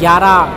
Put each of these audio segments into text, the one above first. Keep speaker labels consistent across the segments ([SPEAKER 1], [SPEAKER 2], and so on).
[SPEAKER 1] 11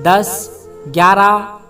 [SPEAKER 1] 10, 11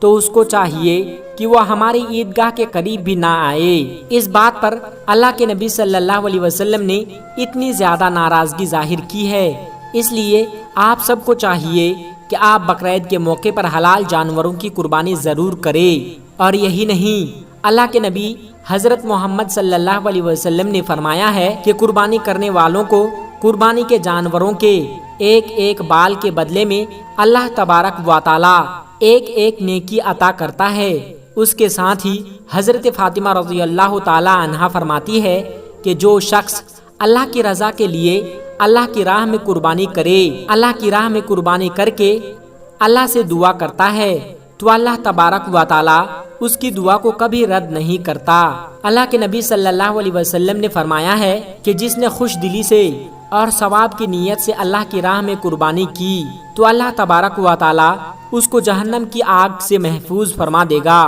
[SPEAKER 1] تو اس کو چاہیے کہ وہ ہماری عیدگاہ کے قریب بھی نہ آئے۔ اس بات پر اللہ کے نبی صلی اللہ علیہ وسلم نے اتنی زیادہ ناراضگی ظاہر کی ہے۔ اس لیے آپ سب کو چاہیے کہ آپ بقرعید کے موقع پر حلال جانوروں کی قربانی ضرور کریں۔ اور یہی نہیں، اللہ کے نبی حضرت محمد صلی اللہ علیہ وسلم نے فرمایا ہے کہ قربانی کرنے والوں کو قربانی کے جانوروں کے ایک ایک بال کے بدلے میں اللہ تبارک و تعالی ایک ایک نیکی عطا کرتا ہے۔ اس کے ساتھ ہی حضرت فاطمہ رضی اللہ تعالی عنہا فرماتی ہے کہ جو شخص اللہ کی رضا کے لیے اللہ کی راہ میں قربانی کرے، اللہ کی راہ میں قربانی کر کے اللہ سے دعا کرتا ہے تو اللہ تبارک و تعالی اس کی دعا کو کبھی رد نہیں کرتا۔ اللہ کے نبی صلی اللہ علیہ وسلم نے فرمایا ہے کہ جس نے خوش دلی سے اور ثواب کی نیت سے اللہ کی راہ میں قربانی کی تو اللہ تبارک و تعالی اس کو جہنم کی آگ سے محفوظ فرما دے گا۔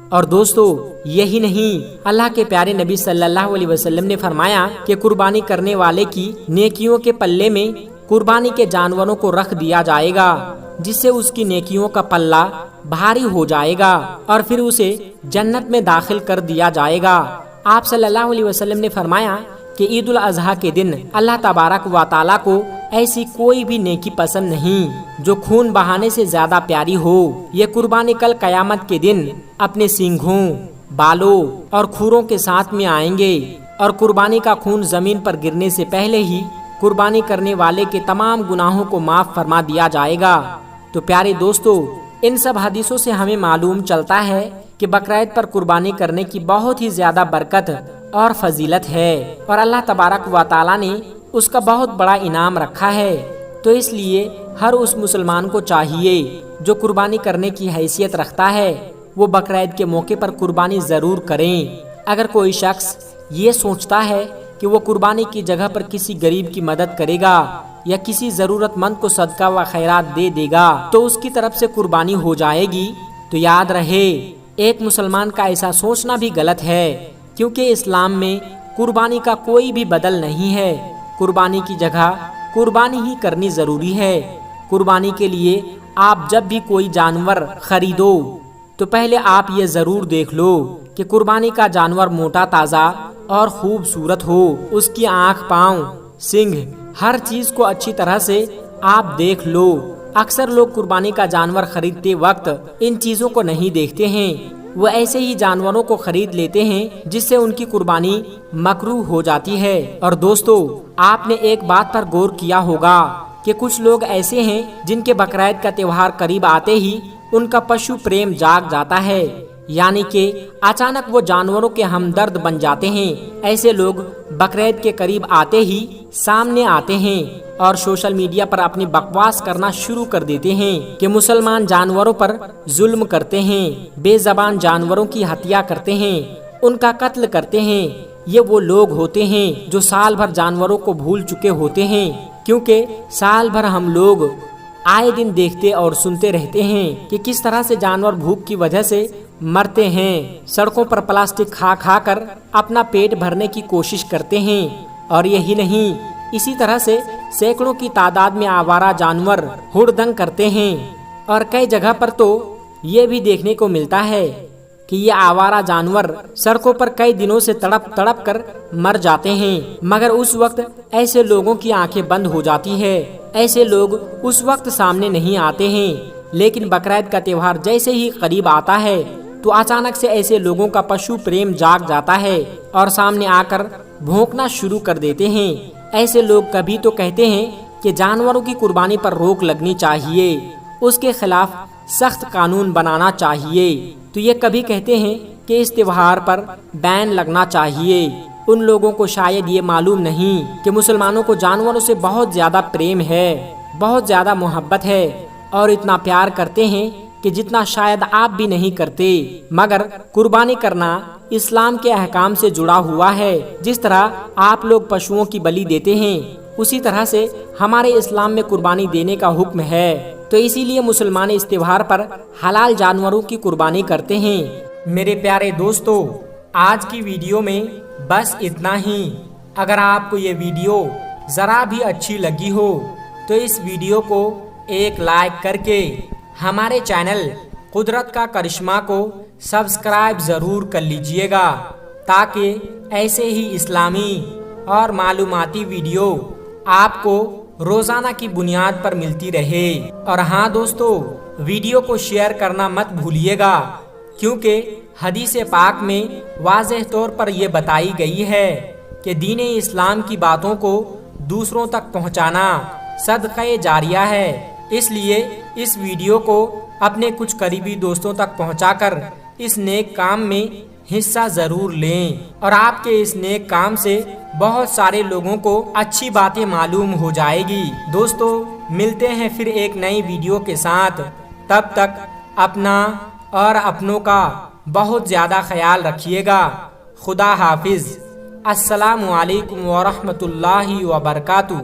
[SPEAKER 1] اور دوستو یہی نہیں، اللہ کے پیارے نبی صلی اللہ علیہ وسلم نے فرمایا کہ قربانی کرنے والے کی نیکیوں کے پلے میں قربانی کے جانوروں کو رکھ دیا جائے گا، جس سے اس کی نیکیوں کا پلہ بھاری ہو جائے گا اور پھر اسے جنت میں داخل کر دیا جائے گا۔ آپ صلی اللہ علیہ وسلم نے فرمایا کہ عید الاضحیٰ کے دن اللہ تبارک و تعالیٰ کو ایسی کوئی بھی نیکی پسند نہیں جو خون بہانے سے زیادہ پیاری ہو۔ یہ قربانی کل قیامت کے دن اپنے سینگوں، بالوں اور کھوروں کے ساتھ میں آئیں گے اور قربانی کا خون زمین پر گرنے سے پہلے ہی قربانی کرنے والے کے تمام گناہوں کو معاف فرما دیا جائے گا۔ تو پیارے دوستو، ان سب حدیثوں سے ہمیں معلوم چلتا ہے کہ بقرعید پر قربانی کرنے کی بہت ہی زیادہ برکت اور فضیلت ہے اور اللہ تبارک و تعالیٰ نے اس کا بہت بڑا انعام رکھا ہے۔ تو اس لیے ہر اس مسلمان کو چاہیے جو قربانی کرنے کی حیثیت رکھتا ہے وہ بقرعید کے موقع پر قربانی ضرور کریں۔ اگر کوئی شخص یہ سوچتا ہے کہ وہ قربانی کی جگہ پر کسی غریب کی مدد کرے گا یا کسی ضرورت مند کو صدقہ و خیرات دے دے گا تو اس کی طرف سے قربانی ہو جائے گی، تو یاد رہے ایک مسلمان کا ایسا سوچنا بھی غلط ہے، کیونکہ اسلام میں قربانی کا کوئی بھی بدل نہیں ہے۔ قربانی کی جگہ قربانی ہی کرنی ضروری ہے۔ قربانی کے لیے آپ جب بھی کوئی جانور خریدو تو پہلے آپ یہ ضرور دیکھ لو کہ قربانی کا جانور موٹا تازہ اور خوبصورت ہو، اس کی آنکھ، پاؤں، سینگ، ہر چیز کو اچھی طرح سے آپ دیکھ لو۔ اکثر لوگ قربانی کا جانور خریدتے وقت ان چیزوں کو نہیں دیکھتے ہیں، وہ ایسے ہی جانوروں کو خرید لیتے ہیں جس سے ان کی قربانی مکروہ ہو جاتی ہے۔ اور دوستو آپ نے ایک بات پر غور کیا ہوگا کہ کچھ لوگ ایسے ہیں جن کے بقرعید کا تہوار قریب آتے ہی ان کا پشو پریم جاگ جاتا ہے، یعنی کہ اچانک وہ جانوروں کے ہمدرد بن جاتے ہیں۔ ایسے لوگ بقرعید کے قریب آتے ہی سامنے آتے ہیں اور سوشل میڈیا پر اپنی بکواس کرنا شروع کر دیتے ہیں کہ مسلمان جانوروں پر ظلم کرتے ہیں، بے زبان جانوروں کی ہتیا کرتے ہیں، ان کا قتل کرتے ہیں۔ یہ وہ لوگ ہوتے ہیں جو سال بھر جانوروں کو بھول چکے ہوتے ہیں، کیونکہ سال بھر ہم لوگ آئے دن دیکھتے اور سنتے رہتے ہیں کہ کس طرح سے جانور بھوک کی وجہ سے مرتے ہیں، سڑکوں پر پلاسٹک کھا کھا کر اپنا پیٹ بھرنے کی کوشش کرتے ہیں۔ اور یہی نہیں، اسی طرح سے سینکڑوں کی تعداد میں آوارہ جانور ہڑدنگ کرتے ہیں، اور کئی جگہ پر تو یہ بھی دیکھنے کو ملتا ہے کہ یہ آوارہ جانور سڑکوں پر کئی دنوں سے تڑپ تڑپ کر مر جاتے ہیں، مگر اس وقت ایسے لوگوں کی آنکھیں بند ہو جاتی ہے، ایسے لوگ اس وقت سامنے نہیں آتے ہیں۔ لیکن بقرعید کا تہوار جیسے ہی قریب آتا ہے تو اچانک سے ایسے لوگوں کا پشو پریم جاگ جاتا ہے اور سامنے آ کر بھونکنا شروع کر دیتے ہیں۔ ایسے لوگ کبھی تو کہتے ہیں کہ جانوروں کی قربانی پر روک لگنی چاہیے، اس کے خلاف سخت قانون بنانا چاہیے، تو یہ کبھی کہتے ہیں کہ اس تہوار پر بین لگنا چاہیے۔ ان لوگوں کو شاید یہ معلوم نہیں کہ مسلمانوں کو جانوروں سے بہت زیادہ پریم ہے، بہت زیادہ محبت ہے اور اتنا پیار کرتے ہیں کہ جتنا شاید آپ بھی نہیں کرتے۔ مگر قربانی کرنا اسلام کے احکام سے جڑا ہوا ہے۔ جس طرح آپ لوگ پشوؤں کی بلی دیتے ہیں، اسی طرح سے ہمارے اسلام میں قربانی دینے کا حکم ہے، تو اسی لیے مسلمان اس تہوار پر حلال جانوروں کی قربانی کرتے ہیں۔ میرے پیارے دوستو، آج کی ویڈیو میں بس اتنا ہی۔ اگر آپ کو یہ ویڈیو ذرا بھی اچھی لگی ہو تو اس ویڈیو کو ایک لائک کر کے ہمارے چینل قدرت کا کرشمہ کو سبسکرائب ضرور کر لیجئے گا تاکہ ایسے ہی اسلامی اور معلوماتی ویڈیو آپ کو روزانہ کی بنیاد پر ملتی رہے۔ اور ہاں دوستو، ویڈیو کو شیئر کرنا مت بھولیے گا، کیونکہ حدیث پاک میں واضح طور پر یہ بتائی گئی ہے کہ دین اسلام کی باتوں کو دوسروں تک پہنچانا صدقہ جاریہ ہے۔ اس لیے اس ویڈیو کو اپنے کچھ قریبی دوستوں تک پہنچا کر اس نیک کام میں حصہ ضرور لیں، اور آپ کے اس نیک کام سے بہت سارے لوگوں کو اچھی باتیں معلوم ہو جائے گی۔ دوستو، ملتے ہیں پھر ایک نئی ویڈیو کے ساتھ، تب تک اپنا اور اپنوں کا بہت زیادہ خیال رکھیے گا۔ خدا حافظ۔ السلام علیکم ورحمۃ اللہ وبرکاتہ۔